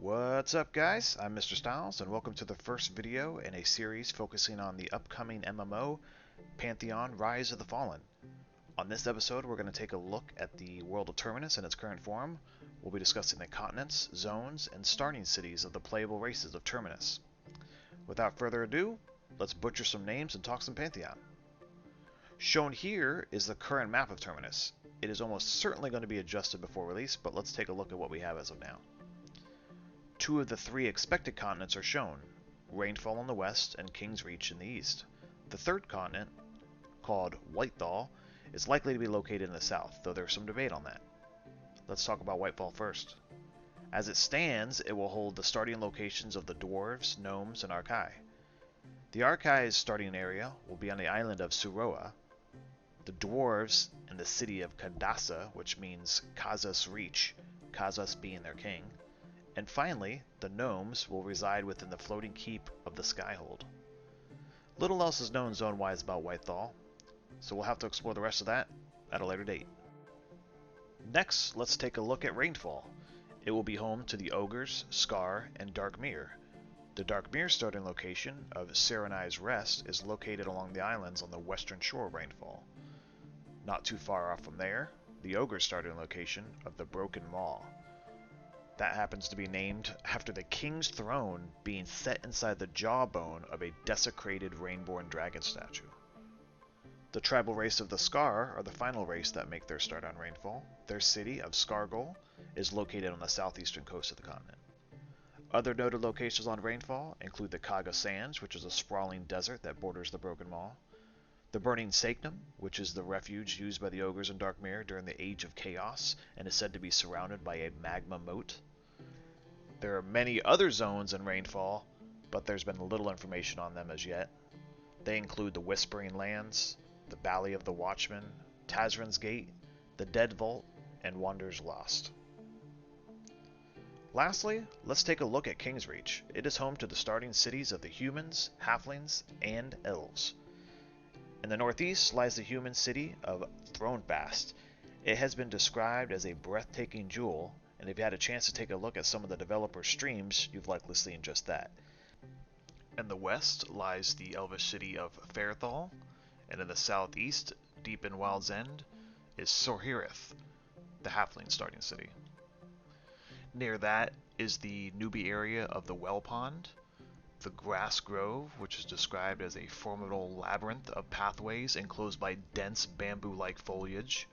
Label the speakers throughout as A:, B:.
A: What's up, guys? I'm Mr. Styles, and welcome to the first video in a series focusing on the upcoming MMO, Pantheon Rise of the Fallen. On this episode, we're going to take a look at the world of Terminus in its current form. We'll be discussing the continents, zones, and starting cities of the playable races of Terminus. Without further ado, let's butcher some names and talk some Pantheon. Shown here is the current map of Terminus. It is almost certainly going to be adjusted before release, but let's take a look at what we have as of now. Two of the three expected continents are shown, Rainfall in the west and King's Reach in the east. The third continent, called Whitethall, is likely to be located in the south, though there's some debate on that. Let's talk about Whitefall first. As it stands, it will hold the starting locations of the Dwarves, Gnomes, and Archai. The Archai's starting area will be on the island of Suroa, the Dwarves in the city of Kadasa, which means Kazas Reach, Kazas being their king. And finally, the Gnomes will reside within the floating keep of the Skyhold. Little else is known zone-wise about Whitethall, so we'll have to explore the rest of that at a later date. Next, let's take a look at Rainfall. It will be home to the Ogres, Scar, and Darkmere. The Darkmere starting location of Serenai's Rest is located along the islands on the western shore of Rainfall. Not too far off from there, the Ogres starting location of the Broken Maw. That happens to be named after the king's throne being set inside the jawbone of a desecrated Rainborn dragon statue. The tribal race of the Scar are the final race that make their start on Rainfall. Their city of Scargol is located on the southeastern coast of the continent. Other noted locations on Rainfall include the Kaga Sands, which is a sprawling desert that borders the Broken Maw, the Burning Sacnum, which is the refuge used by the Ogres in Darkmere during the Age of Chaos and is said to be surrounded by a magma moat. There are many other zones in Rainfall, but there's been little information on them as yet. They include the Whispering Lands, the Valley of the Watchmen, Tazran's Gate, the Dead Vault, and Wander's Lost. Lastly, let's take a look at King's Reach. It is home to the starting cities of the humans, halflings, and elves. In the northeast lies the human city of Thronefast. It has been described as a breathtaking jewel, and if you had a chance to take a look at some of the developer streams, you've likely seen just that. In the west lies the elvish city of Faerthal, and in the southeast, deep in Wild's End, is Sorhirith, the halfling starting city. Near that is the newbie area of the Well Pond, the Grass Grove, which is described as a formidable labyrinth of pathways enclosed by dense bamboo-like foliage,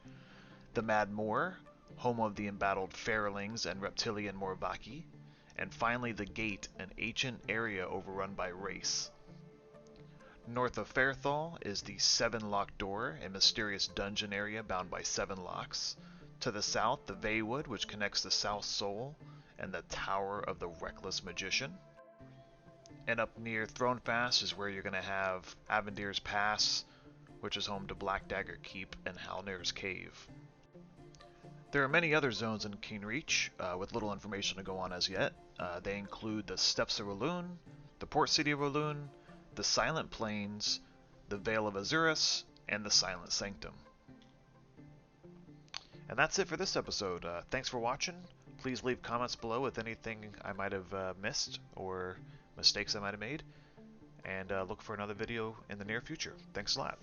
A: the Mad Moor, home of the embattled Fairlings and reptilian Morvaki, and finally the Gate, an ancient area overrun by Race. North of Faerthal is the Seven Locked Door, a mysterious dungeon area bound by 7 locks. To the south, the Veywood, which connects the South Soul, and the Tower of the Reckless Magician. And up near Thronefast is where you're going to have Avendir's Pass, which is home to Black Dagger Keep and Halnir's Cave. There are many other zones in King Reach, with little information to go on as yet. They include the Steppes of Raloon, the Port City of Raloon, the Silent Plains, the Vale of Azuris, and the Silent Sanctum. And that's it for this episode. Thanks for watching. Please leave comments below with anything I might have missed or mistakes I might have made. And look for another video in the near future. Thanks a lot.